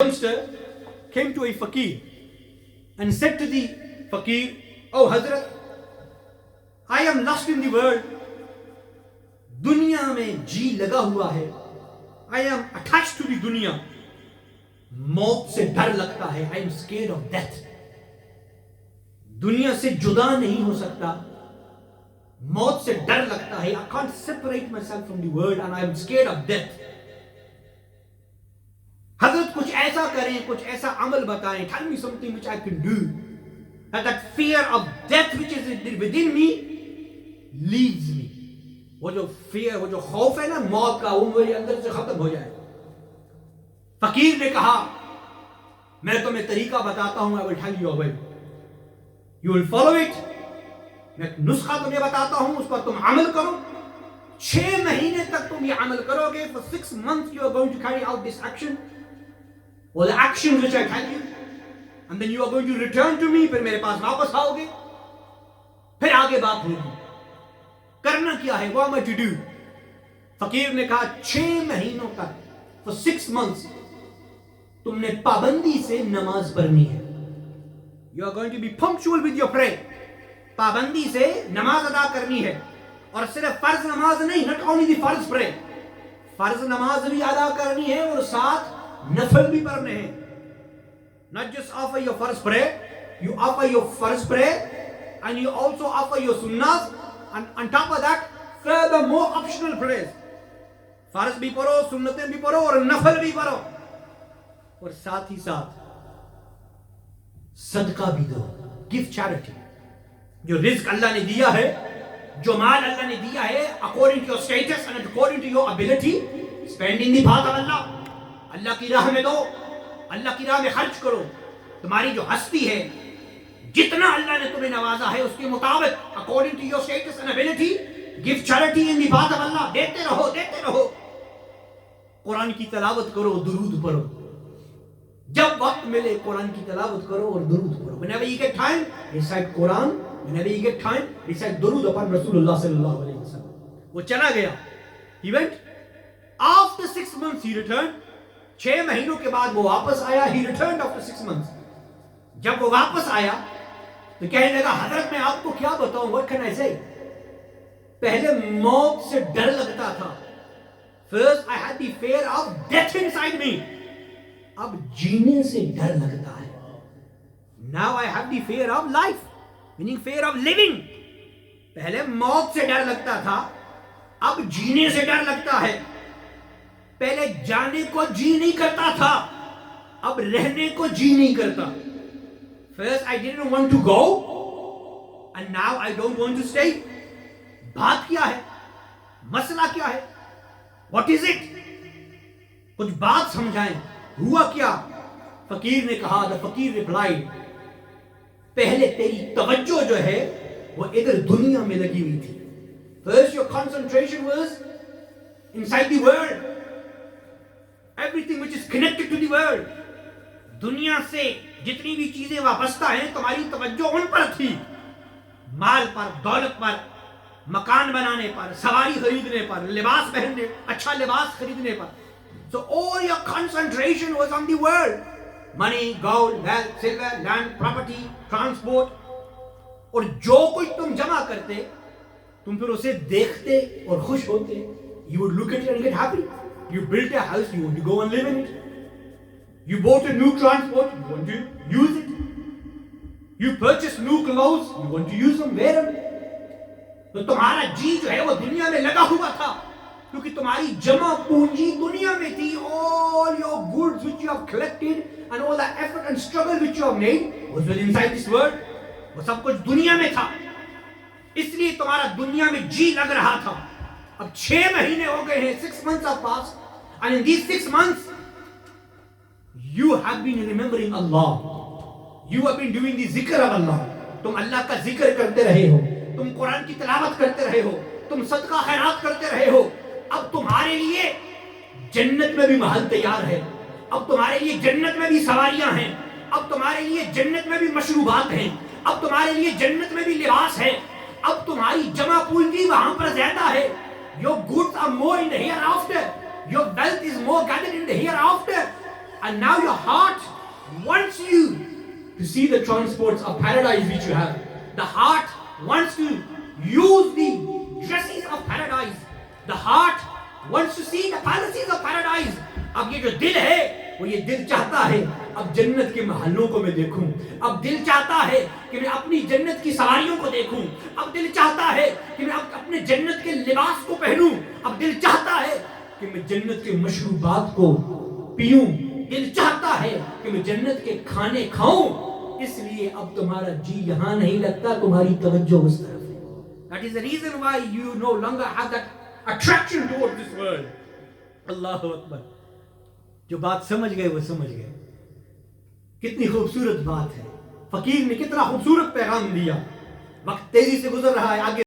youngster came to a fakir and said to the fakir, "Oh Hazrat, I am lost in the world. दुनिया में जी लगा हुआ है. I am attached to the दुनिया. मौत से डर लगता है. I am scared of death. दुनिया से जुदा नहीं हो सकता. मौत से डर लगता है. I can't separate myself from the world and I am scared of death. हजरत कुछ ऐसा करें, कुछ ऐसा अमल बताएं. Tell me something which I can do. And that fear of death which is within me leaves me. वो जो fear, वो जो खौफ है ना मौत का, वो मेरे अंदर से खत्म हो जाए. फकीर ने कहा, मैं तुम्हें तरीका बताता हूं. I will tell you a way. You will follow it. मैं नुस्खा तुम्हें बताता हूं, उस पर तुम अमल करो. 6 महीने तक तुम ये अमल करोगे. For 6 months you are going to carry out this action, or the action which I tell you, and then you are going to return to me. फिर मेरे पास वापस आओगे, फिर आगे बात होगी. करना क्या है? What am I to do? फकीर ने कहा 6 महीनों तक, for 6 months तुमने पाबंदी से नमाज पढ़नी है. You are going to be punctual with your prayer. पाबंदी से नमाज अदा करनी है. और सिर्फ फर्ज नमाज नहीं, not only the फर्ज prayer, फर्ज नमाज भी अदा करनी है और साथ नफल भी पढ़ने हैं. Not just offer your first prayer, you offer your first prayer and you also offer your sunnahs, and on top of that further more optional prayers. फर्ज भी पढ़ो, सुन्नतें भी पढ़ो और नफल भी पढ़ो, और साथ ही साथ सदका भी दो. Give charity. जो रिज्क अल्लाह ने दिया है, जो माल अल्लाह ने दिया है, according to your status and according to your ability, spend in the path of Allah. Allah की राह में दो, अल्लाह की राह में खर्च करो. तुम्हारी जो हस्ती है, जितना अल्लाह ने तुम्हें नवाजा है उसके मुताबिक, according to your status and ability, give charity in the path of Allah. देते रहो, देते रहो. कुरान की तिलावत करो, दुरूद पढ़ो. जब वक्त मिले कुरान की तिलावत करो और दुरूद पढ़ो. Whenever you get time, recite Quran. Whenever you get time, recite दुरूद upon Rasulullah sallallahu alaihi wasallam. वो चला गया. He went. After 6 months he returned. 6 महीनों के बाद वो वापस आया. He returned after 6 months. जब वो वापस आया तो कहने लगा, हजरत मैं आपको क्या बताऊं? What can I say? पहले मौत से डर लगता था. First I had the fear of death inside me. अब जीने से डर लगता है. Now I have the fear of life, meaning fear of living. पहले मौत से डर लगता था, अब जीने से डर लगता है. पहले जाने को जी नहीं करता था, अब रहने को जी नहीं करता. First I didn't want to go, and now I don't want to stay. बात क्या है? मसला क्या है? What is it? कुछ बात समझाएं. हुआ क्या? फकीर ने कहा, द फकीर रिप्लाइड, पहले तेरी तवज्जो जो है वो इधर दुनिया में लगी हुई थी. First your concentration was inside the world, everything which is connected to the world. दुनिया से जितनी भी चीजें वाबस्ता हैं, तुम्हारी तवज्जो उन पर थी. माल पर, दौलत पर, मकान बनाने पर, सवारी खरीदने पर, लिबास पहनने, अच्छा लिबास खरीदने पर. So all your concentration was on the world. Money, gold, wealth, silver, land, property, transport. और जो कुछ तुम जमा करते, तुम फिर उसे देखते और खुश होते. You would look at it and get happy. You built a house, you want to go and live in it. You bought a new transport, you want to use it. You purchased new clothes, you want to use them, wear them. तो तुम्हारा जी जो है वो दुनिया में लगा हुआ था, क्योंकि तुम्हारी जमा पूंजी दुनिया में थी. All your goods which you have collected and all the effort and struggle which you have made was inside this world. वो सब कुछ दुनिया में था, इसलिए तुम्हारा दुनिया में जी लग रहा था. अब 6 महीने हो गए हैं. 6 months have passed, and in these 6 months you have been remembering Allah. You have been doing the zikr of Allah. तुम अल्लाह का जिक्र करते रहे हो, तुम कुरान की तिलावत करते रहे हो, तुम सदका खैरात करते रहे हो. अब तुम्हारे लिए जन्नत में भी महल तैयार है. अब तुम्हारे लिए जन्नत में भी सवारियां हैं. अब तुम्हारे लिए जन्नत में भी मशरूबात हैं. अब तुम्हारे लिए जन्नत में भी लिबास है. अब तुम्हारी जमा पूंजी वहां पर ज्यादा है. Your goods are more in the hereafter. Your wealth is more gathered in the hereafter. and now your heart wants you to see the transports of paradise which you have. The heart wants to use the dresses of paradise. The heart wants to see the palaces of paradise. अब ये जो दिल है वो ये दिल चाहता है अब जन्नत के महलों को मैं देखूं. अब दिल चाहता है कि मैं अपनी जन्नत की सवारियों को देखूं. अब दिल चाहता है कि मैं अपने जन्नत के लिबास को पहनूं. अब दिल चाहता है कि मैं जन्नत के मशरूबात को पीऊं. दिल चाहता है कि मैं जन्नत के खाने खाऊं. इसलिए अब तुम्हारा जी यहां नहीं लगता, तुम्हारी तवज्जो उस तरफ है. That is the reason why you no longer have that attraction towards this world. अल्लाहु अकबर. जो बात समझ गए वो समझ गए. कितनी खूबसूरत बात है. फकीर ने कितना खूबसूरत पैगाम दिया. वक्त तेजी से गुजर रहा है. आगे